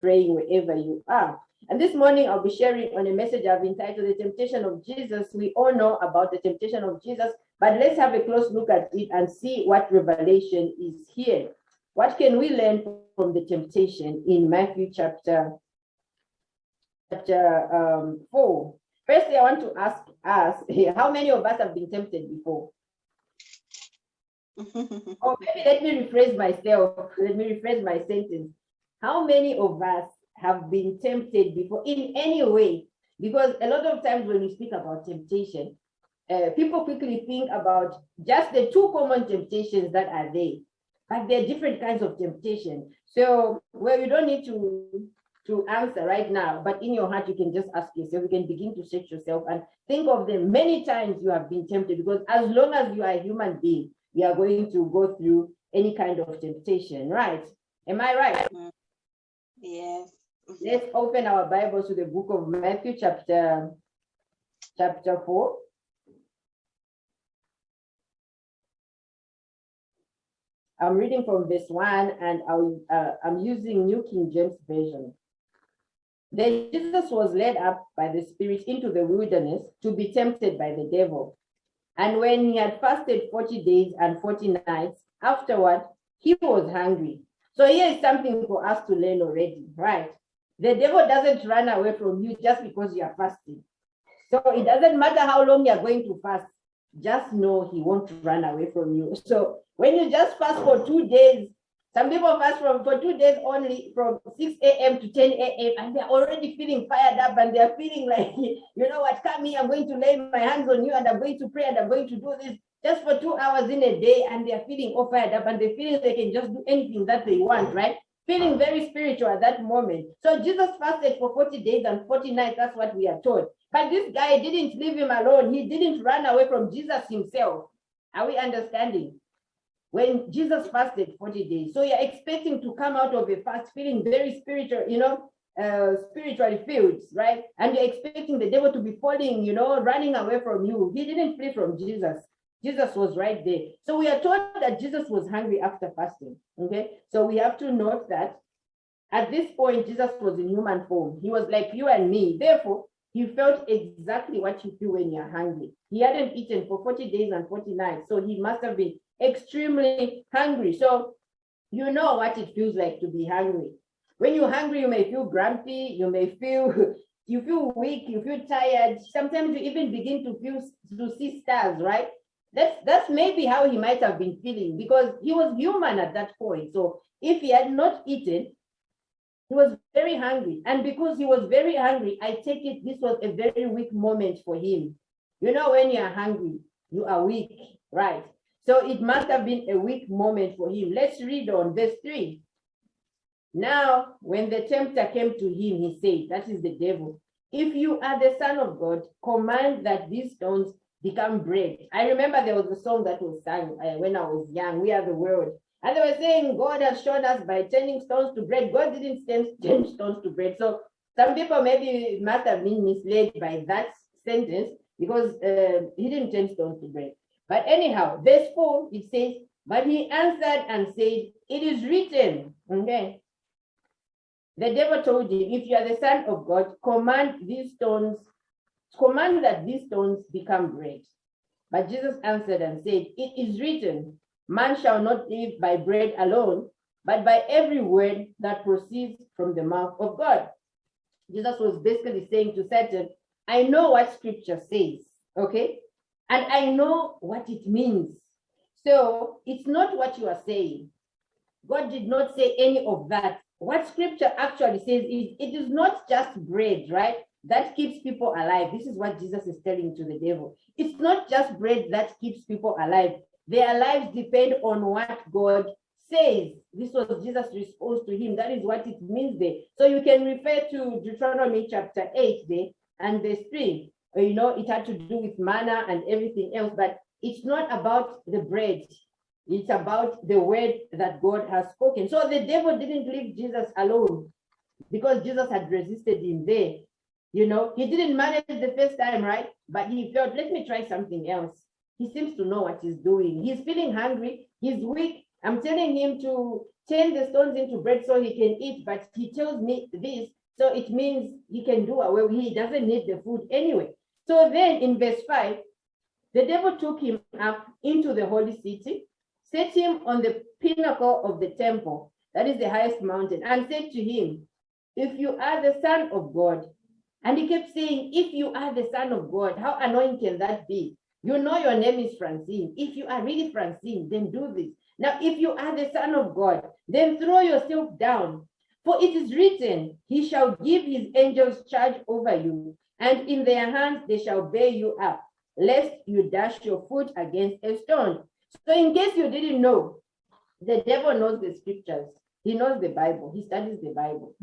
praying wherever you are. And this morning, I'll be sharing on a message I've entitled The Temptation of Jesus. We all know about the temptation of Jesus, but let's have a close look at it and see what revelation is here. What can we learn from the temptation in Matthew chapter 4? Firstly, I want to ask us, how many of us have been tempted before? Or maybe let me rephrase myself. Let me rephrase my sentence. How many of us have been tempted before in any way? Because a lot of times when we speak about temptation, people quickly think about just the two common temptations that are there. But there are different kinds of temptation. So, well, you don't need to answer right now, but in your heart, you can just ask yourself, you can begin to search yourself and think of them many times you have been tempted, because as long as you are a human being, you are going to go through any kind of temptation, right? Am I right? Yes. Let's open our Bibles to the book of Matthew, chapter 4. I'm reading from verse 1, and I'm using New King James Version. Then Jesus was led up by the Spirit into the wilderness to be tempted by the devil. And when he had fasted 40 days and 40 nights, afterward, he was hungry. So here is something for us to learn already, right? The devil doesn't run away from you just because you are fasting. So it doesn't matter how long you are going to fast. Just know he won't run away from you. So when you just fast for 2 days, some people fast for 2 days only, from 6 a.m. to 10 a.m. and they're already feeling fired up, and they're feeling like, you know what, come here, I'm going to lay my hands on you, and I'm going to pray, and I'm going to do this just for 2 hours in a day, and they're feeling all fired up, and they're feeling they can just do anything that they want, right? Feeling very spiritual at that moment. So Jesus fasted for 40 days and 40 nights, that's what we are told. But this guy didn't leave him alone. He didn't run away from Jesus himself. Are we understanding? When Jesus fasted 40 days, so you're expecting to come out of a fast feeling very spiritual, spiritually filled, right? And you're expecting the devil to be falling, running away from you. He didn't flee from Jesus. Jesus was right there. So we are told that Jesus was hungry after fasting, okay? So we have to note that at this point, Jesus was in human form. He was like you and me. Therefore, he felt exactly what you feel when you're hungry. He hadn't eaten for 40 days and 40 nights, so he must have been extremely hungry. So you know what it feels like to be hungry. When you're hungry, you may feel grumpy, you feel weak, you feel tired. Sometimes you even begin to see stars, right? That's maybe how he might have been feeling, because he was human at that point. So if he had not eaten, he was very hungry. And because he was very hungry, I take it this was a very weak moment for him. You know, when you are hungry, you are weak, right? So it must have been a weak moment for him. Let's read on verse 3. Now, when the tempter came to him, he said, that is the devil, if you are the Son of God, command that these stones become bread. I remember there was a song that was sung when I was young, We Are the World. And they were saying, God has shown us by turning stones to bread. God didn't turn stones to bread. So some people maybe must have been misled by that sentence, because he didn't turn stones to bread. But anyhow, verse 4, it says, but he answered and said, it is written, okay? The devil told him, if you are the Son of God, command that these stones become bread. But Jesus answered and said, it is written, man shall not live by bread alone, but by every word that proceeds from the mouth of God. Jesus was basically saying to Satan, I know what scripture says, okay? And I know what it means. So it's not what you are saying. God did not say any of that. What scripture actually says is it is not just bread, right? That keeps people alive. This is what Jesus is telling to the devil. It's not just bread that keeps people alive. Their lives depend on what God says. This was Jesus' response to him. That is what it means there. So you can refer to Deuteronomy chapter 8 there and verse 3. It had to do with manna and everything else, but it's not about the bread. It's about the word that God has spoken. So the devil didn't leave Jesus alone because Jesus had resisted him there. He didn't manage the first time, right? But he felt, let me try something else. He seems to know what he's doing. He's feeling hungry. He's weak. I'm telling him to turn the stones into bread so he can eat, but he tells me this, so it means he can do away. He doesn't need the food anyway. So then in verse 5, the devil took him up into the holy city, set him on the pinnacle of the temple, that is the highest mountain, and said to him, if you are the Son of God. And he kept saying, if you are the Son of God, how annoying can that be? You know your name is Francine. If you are really Francine, then do this. Now, if you are the Son of God, then throw yourself down. For it is written, he shall give his angels charge over you, and in their hands they shall bear you up, lest you dash your foot against a stone. So in case you didn't know, the devil knows the scriptures. He knows the Bible. He studies the Bible.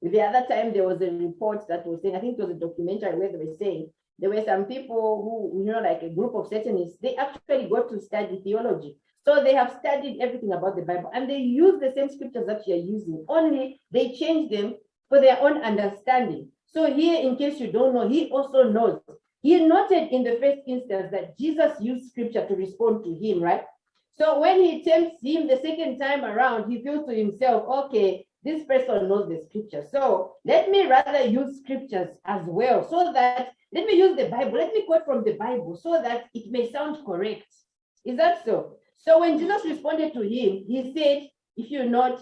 The other time there was a report that was saying, I think it was a documentary where they were saying, there were some people who, like a group of Satanists, they actually got to study theology. So they have studied everything about the Bible, and they use the same scriptures that you're using, only they change them for their own understanding. So here, in case you don't know, he also knows. He noted in the first instance that Jesus used scripture to respond to him, right? So when he tempts him the second time around, he feels to himself, okay, this person knows the scripture. So let me rather use scriptures as well, so that, let me use the Bible, let me quote from the Bible so that it may sound correct. Is that so? So when Jesus responded to him, he said, if you're not,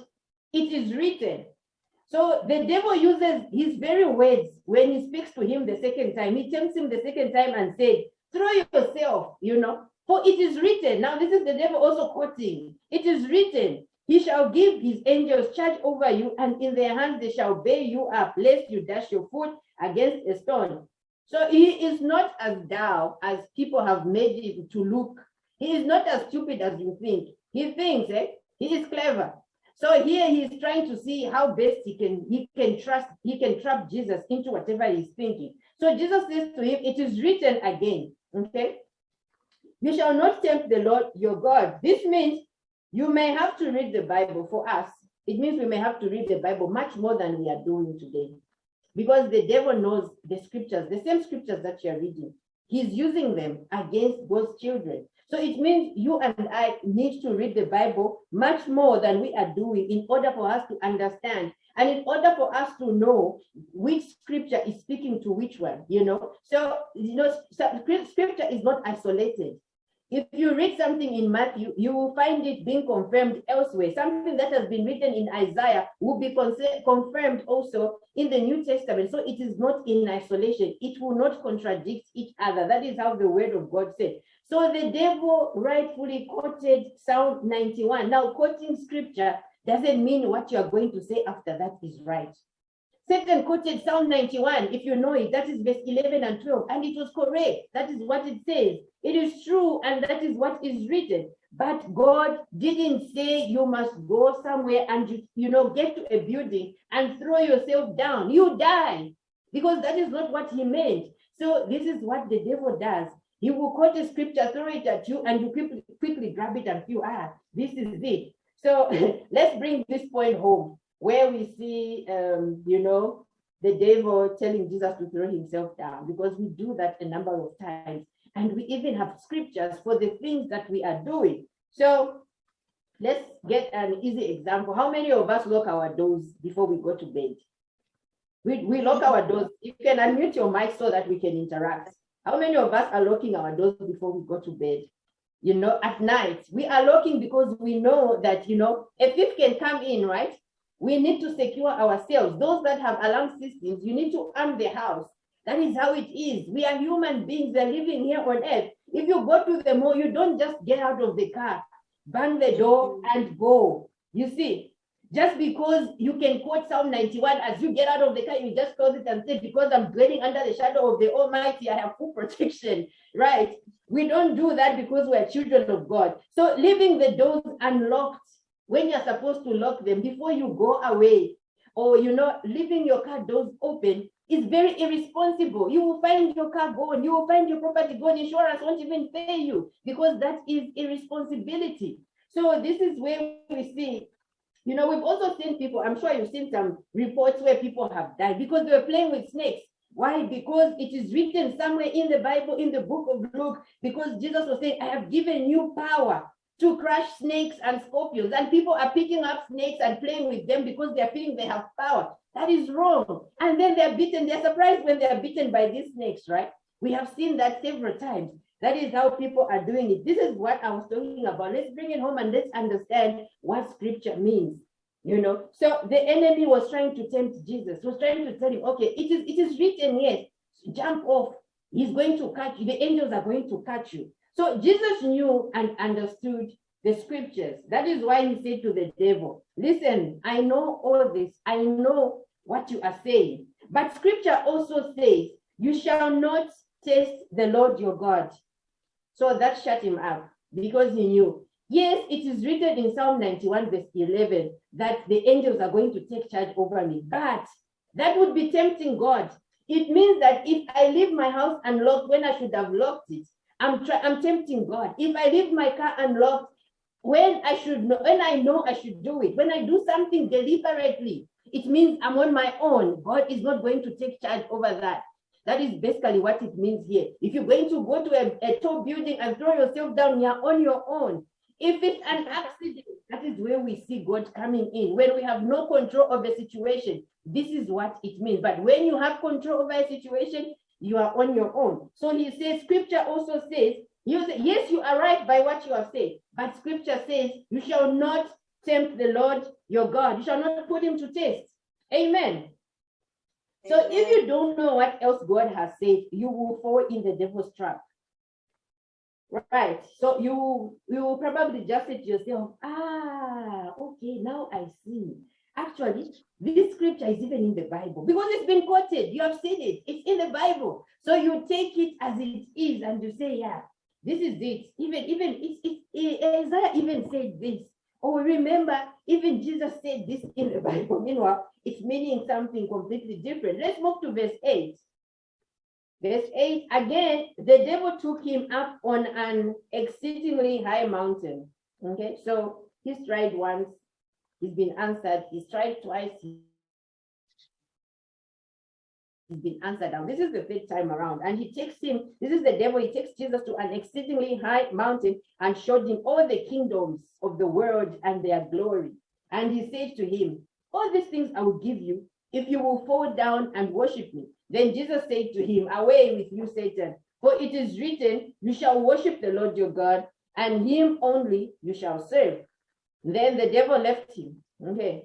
it is written. So the devil uses his very words when he speaks to him the second time. He tempts him the second time and said, throw yourself, for it is written. Now this is the devil also quoting. It is written, he shall give his angels charge over you, and in their hands they shall bear you up, lest you dash your foot against a stone. So he is not as dull as people have made him to look. He is not as stupid as you think. He thinks, he is clever. So here he is trying to see how best he can trap Jesus into whatever he's thinking. So Jesus says to him, it is written again, okay? You shall not tempt the Lord your God. This means you may have to read the Bible. For us, it means we may have to read the Bible much more than we are doing today, because the devil knows the scriptures, the same scriptures that you're reading. He's using them against God's children. So it means you and I need to read the Bible much more than we are doing in order for us to understand, and in order for us to know which scripture is speaking to which one, So, scripture is not isolated. If you read something in Matthew, you will find it being confirmed elsewhere. Something that has been written in Isaiah will be confirmed also in the New Testament. So it is not in isolation. It will not contradict each other. That is how the word of God said. So the devil rightfully quoted Psalm 91. Now, quoting scripture doesn't mean what you are going to say after that is right. Satan quoted Psalm 91, if you know it, that is verse 11 and 12, and it was correct. That is what it says. It is true, and that is what is written. But God didn't say you must go somewhere and get to a building and throw yourself down. You die, because that is not what he meant. So this is what the devil does. He will quote a scripture, throw it at you, and you quickly grab it and feel, this is it. So let's bring this point home, where we see, the devil telling Jesus to throw himself down, because we do that a number of times. And we even have scriptures for the things that we are doing. So let's get an easy example. How many of us lock our doors before we go to bed? We lock our doors. You can unmute your mic so that we can interact. How many of us are locking our doors before we go to bed? At night, we are locking because we know that, a thief can come in, right? We need to secure ourselves. Those that have alarm systems, you need to arm the house. That is how it is. We are human beings that are living here on earth. If you go to the mall, you don't just get out of the car, bang the door and go. You see, just because you can quote Psalm 91 as you get out of the car, you just close it and say, because I'm dwelling under the shadow of the Almighty, I have full protection, right? We don't do that because we're children of God. So leaving the doors unlocked when you're supposed to lock them before you go away, or leaving your car doors open is very irresponsible. You will find your car gone, you will find your property gone, insurance won't even pay you, because that is irresponsibility. So this is where we see, we've also seen people, I'm sure you've seen some reports where people have died because they were playing with snakes. Why? Because it is written somewhere in the Bible, in the book of Luke, because Jesus was saying, I have given you power to crush snakes and scorpions, and people are picking up snakes and playing with them because they're feeling they have power. That is wrong. And then they're bitten. They're surprised when they're bitten by these snakes, right? We have seen that several times. That is how people are doing it. This is what I was talking about. Let's bring it home and let's understand what scripture means. So the enemy was trying to tempt Jesus, was trying to tell him, okay, it is written, yes, jump off. He's going to catch you. The angels are going to catch you. So Jesus knew and understood the scriptures. That is why he said to the devil, listen, I know all this. I know what you are saying. But scripture also says, you shall not test the Lord your God. So that shut him up because he knew. Yes, it is written in Psalm 91 verse 11 that the angels are going to take charge over me. But that would be tempting God. It means that if I leave my house unlocked when I should have locked it, I'm tempting God. If I leave my car unlocked when I know I should do it, when I do something deliberately, it means I'm on my own. God is not going to take charge over that. That is basically what it means here. If you're going to go to a tall building and throw yourself down, you're on your own. If it's an accident, that is where we see God coming in. When we have no control of the situation, this is what it means. But when you have control over a situation, you are on your own. So he says, scripture also says, yes, you are right by what you have said, but scripture says, you shall not tempt the Lord your God. You shall not put him to test. Amen. So if you don't know what else God has said, you will fall in the devil's trap. Right. So you will probably just say to yourself, okay, now I see. Actually, this scripture is even in the Bible because it's been quoted. You have seen it. It's in the Bible. So you take it as it is and you say, yeah, this is it. Isaiah even said this. Or remember, even Jesus said this in the Bible. Meanwhile, it's meaning something completely different. Let's move to verse 8. Verse 8, again, the devil took him up on an exceedingly high mountain. Okay, so he's tried once, he's been answered. He's tried twice, he's been answered. Now, this is the third time around. And he takes him, this is the devil, he takes Jesus to an exceedingly high mountain and showed him all the kingdoms of the world and their glory. And he said to him, all these things I will give you if you will fall down and worship me. Then Jesus said to him, away with you, Satan, for it is written, you shall worship the Lord your God, and him only you shall serve. Then the devil left him. Okay.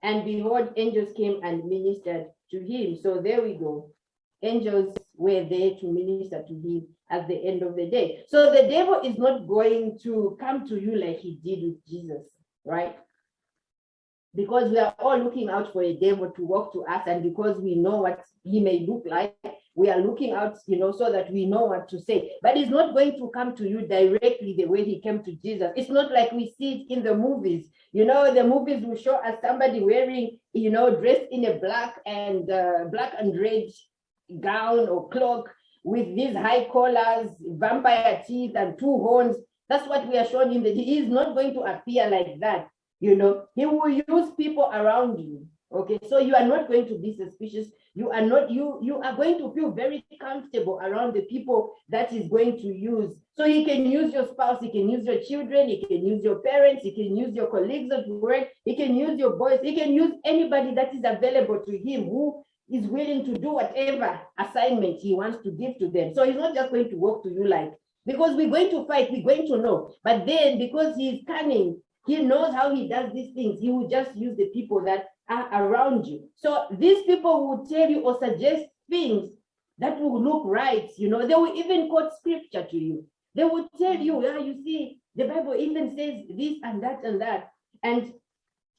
And behold, angels came and ministered to him. So there we go. Angels were there to minister to him at the end of the day. So the devil is not going to come to you like he did with Jesus, right? Because we are all looking out for a devil to walk to us, and because we know what he may look like, we are looking out, so that we know what to say. But he's not going to come to you directly the way he came to Jesus. It's not like we see it in the movies. The movies will show us somebody wearing, dressed in a black and red gown or cloak with these high collars, vampire teeth, and two horns. That's what we are shown in he is not going to appear like that. He will use people around you. Okay, so you are not going to be suspicious. You are going to feel very comfortable around the people that he's going to use. So he can use your spouse, he can use your children, he can use your parents, he can use your colleagues at work, he can use your boys, he can use anybody that is available to him who is willing to do whatever assignment he wants to give to them. So he's not just going to walk to you like, because we're going to fight, we're going to know. But then because he's cunning, he knows how he does these things. He will just use the people that are around you. So these people will tell you or suggest things that will look right. They will even quote scripture to you. They will tell you, you see, the Bible even says this and that and that. And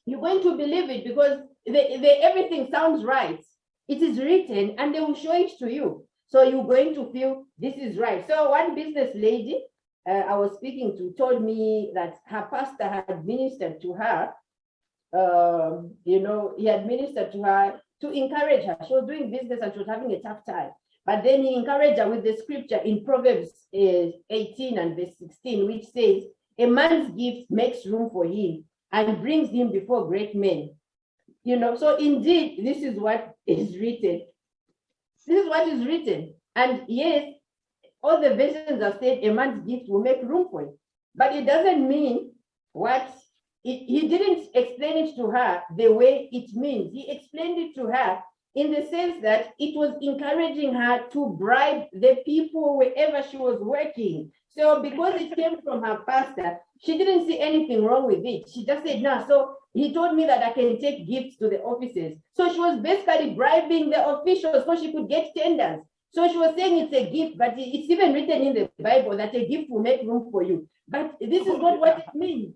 you're going to believe it because everything sounds right. It is written and they will show it to you. So you're going to feel this is right. So one business lady I was speaking to told me that her pastor had ministered to her. He had ministered to her to encourage her. She was doing business and she was having a tough time. But then he encouraged her with the scripture in Proverbs 18 and verse 16, which says, a man's gift makes room for him and brings him before great men. So indeed, this is what is written. This is what is written. And yes, all the versions have said a man's gift will make room for him. but it doesn't mean what he didn't explain it to her the way it means. He explained it to her in the sense that it was encouraging her to bribe the people wherever she was working. So because it came from her pastor, she didn't see anything wrong with it. She just said, no. So he told me that I can take gifts to the offices. So she was basically bribing the officials so she could get tenders. So she was saying it's a gift, but it's even written in the Bible that a gift will make room for you. But this is not what it means.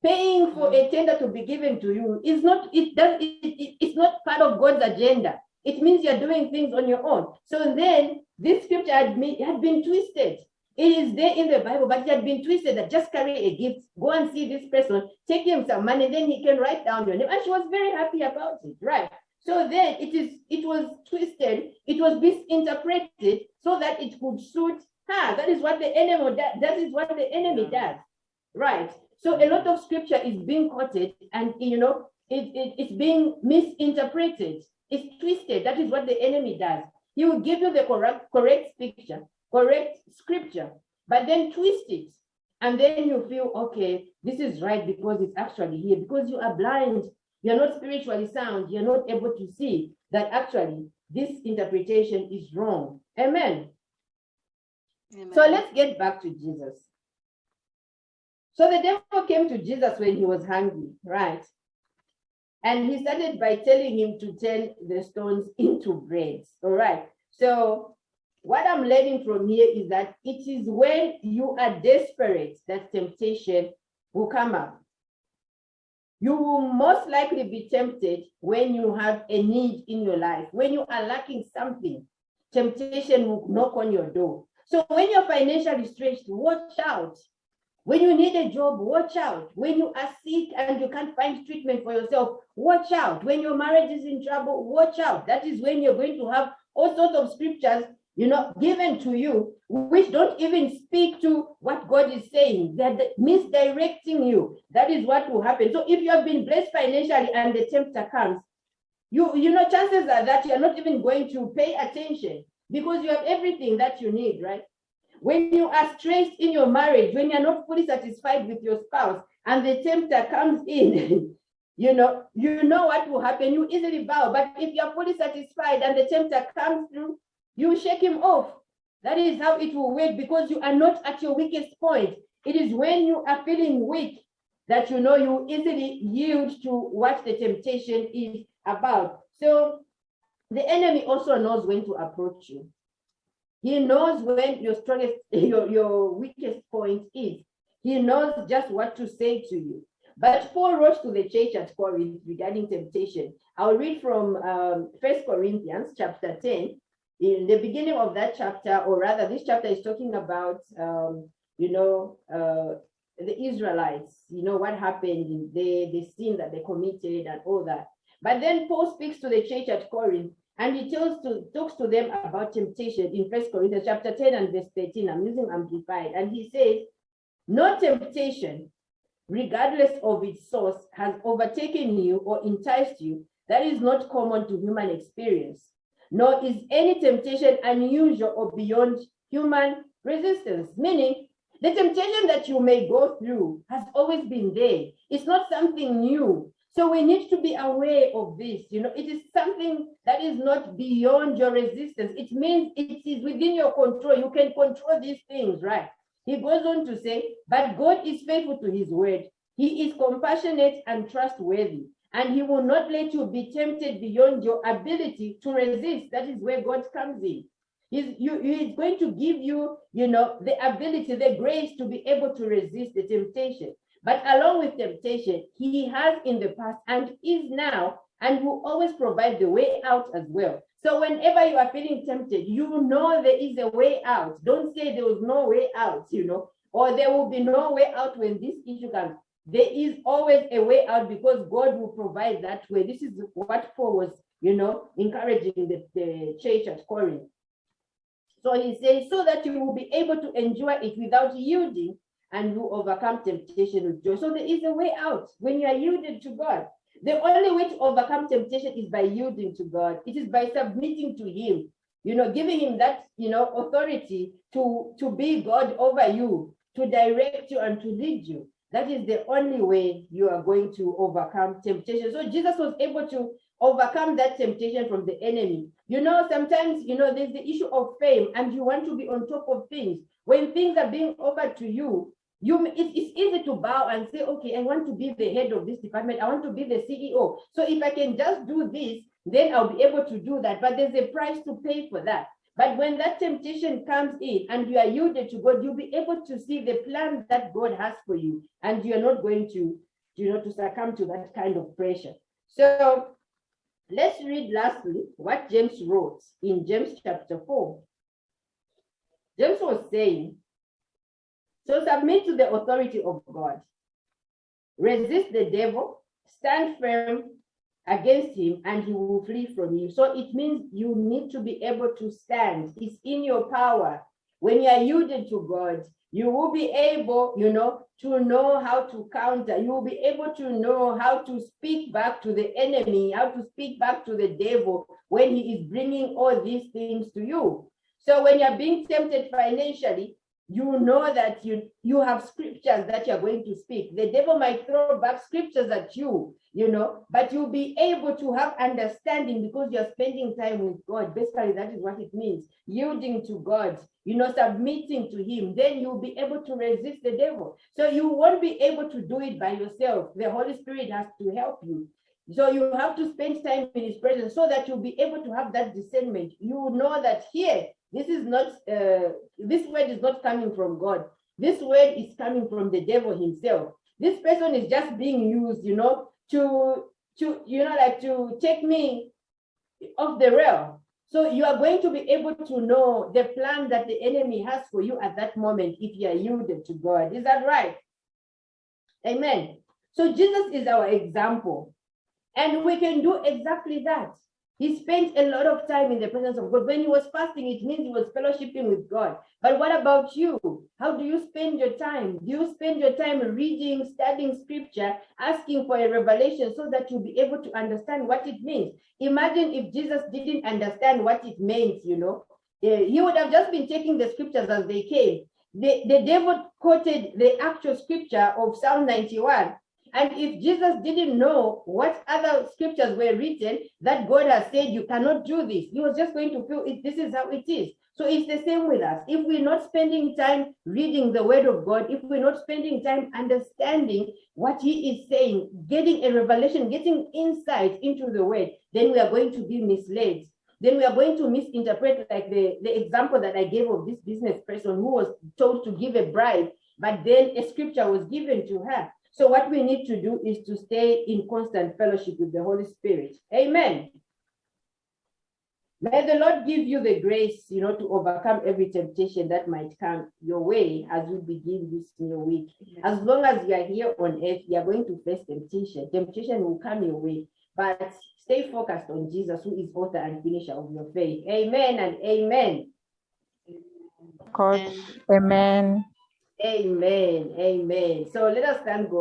Paying for a tender to be given to you is not, it's not part of God's agenda. It means you're doing things on your own. So then this scripture had been twisted. It is there in the Bible, but it had been twisted that just carry a gift, go and see this person, take him some money, then he can write down your name. And she was very happy about it, right? So then it was twisted, it was misinterpreted so that it could suit her. That is what the enemy does. That is what the enemy does, right? So a lot of scripture is being quoted, and it's being misinterpreted. It's twisted. That is what the enemy does. He will give you the correct scripture, but then twist it. And then you feel, okay, this is right because it's actually here. Because you are blind, you're not spiritually sound, you're not able to see that actually this interpretation is wrong. Amen. Amen. So let's get back to Jesus. So the devil came to Jesus when he was hungry, right? And he started by telling him to turn the stones into bread. All right. So what I'm learning from here is that it is when you are desperate that temptation will come up. You will most likely be tempted when you have a need in your life. When you are lacking something, temptation will knock on your door. So when you're financially stretched, watch out. When you need a job, watch out. When you are sick and you can't find treatment for yourself, watch out. When your marriage is in trouble, watch out. That is when you're going to have all sorts of scriptures, given to you, which don't even speak to what God is saying. They're misdirecting you. That is what will happen. So if you have been blessed financially and the tempter comes, chances are that you're not even going to pay attention because you have everything that you need, right? When you are stressed in your marriage, when you're not fully satisfied with your spouse and the tempter comes in, you know what will happen. You easily bow. But if you're fully satisfied and the tempter comes through, you shake him off. That is how it will work because you are not at your weakest point. It is when you are feeling weak that you easily yield to what the temptation is about. So the enemy also knows when to approach you. He knows when your strongest, your weakest point is. He knows just what to say to you. But Paul wrote to the church at Corinth regarding temptation. I'll read from 1 Corinthians chapter 10. In the beginning of that chapter, or rather this chapter is talking about, the Israelites, what happened, the sin that they committed and all that. But then Paul speaks to the church at Corinth and he talks to them about temptation in 1 Corinthians chapter 10 and verse 13. I'm using Amplified. And he says, no temptation, regardless of its source, has overtaken you or enticed you that is not common to human experience. Nor is any temptation unusual or beyond human resistance. Meaning, the temptation that you may go through has always been there. It's not something new. So we need to be aware of this. It is something that is not beyond your resistance. It means it is within your control. You can control these things, right? He goes on to say, but God is faithful to his word. He is compassionate and trustworthy. And he will not let you be tempted beyond your ability to resist. That is where God comes in. He's going to give you, the ability, the grace to be able to resist the temptation. But along with temptation, he has in the past and is now, and will always provide the way out as well. So whenever you are feeling tempted, there is a way out. Don't say there was no way out, or there will be no way out when this issue comes. There is always a way out because God will provide that way. This is what Paul was, encouraging the church at Corinth. So he says, so that you will be able to endure it without yielding and you overcome temptation with joy. So there is a way out when you are yielded to God. The only way to overcome temptation is by yielding to God. It is by submitting to him, giving him that, authority to be God over you. to direct you and to lead you. That is the only way you are going to overcome temptation. So Jesus was able to overcome that temptation from the enemy. Sometimes, there's the issue of fame and you want to be on top of things. When things are being offered to you, it's easy to bow and say, okay, I want to be the head of this department. I want to be the CEO. So if I can just do this, then I'll be able to do that. But there's a price to pay for that. But when that temptation comes in and you are yielded to God, you'll be able to see the plan that God has for you. And you're not going to succumb to that kind of pressure. So let's read lastly what James wrote in James chapter 4. James was saying, so submit to the authority of God. Resist the devil, stand firm against him, and he will flee from you. So it means you need to be able to stand. It's in your power. When you are yielded to God, you will be able, to know how to counter. You will be able to know how to speak back to the enemy, how to speak back to the devil when he is bringing all these things to you. So when you're being tempted financially, you know that you have scriptures that you're going to speak. The devil might throw back scriptures at you, but you'll be able to have understanding because you're spending time with God. Basically, that is what it means. Yielding to God, submitting to him. Then you'll be able to resist the devil. So you won't be able to do it by yourself. The Holy Spirit has to help you. So you have to spend time in his presence so that you'll be able to have that discernment. You know that here, this word is not coming from God. This word is coming from the devil himself. This person is just being used, to take me off the rail. So you are going to be able to know the plan that the enemy has for you at that moment if you are yielded to God. Is that right? Amen. So Jesus is our example. And we can do exactly that. He spent a lot of time in the presence of God. When he was fasting, it means he was fellowshipping with God. But what about you? How do you spend your time? Do you spend your time reading, studying scripture, asking for a revelation so that you'll be able to understand what it means? Imagine if Jesus didn't understand what it meant, he would have just been taking the scriptures as they came. The devil quoted the actual scripture of Psalm 91. And if Jesus didn't know what other scriptures were written, that God has said, you cannot do this, he was just going to feel this is how it is. So it's the same with us. If we're not spending time reading the word of God, if we're not spending time understanding what he is saying, getting a revelation, getting insight into the word, then we are going to be misled. Then we are going to misinterpret, like the example that I gave of this business person who was told to give a bribe, but then a scripture was given to her. So what we need to do is to stay in constant fellowship with the Holy Spirit. Amen. May the Lord give you the grace, to overcome every temptation that might come your way as you begin this new week. As long as you are here on earth, you are going to face temptation. Temptation will come your way, but stay focused on Jesus, who is author and finisher of your faith. Amen and amen. Coach, amen. Amen. Amen. So let us thank God.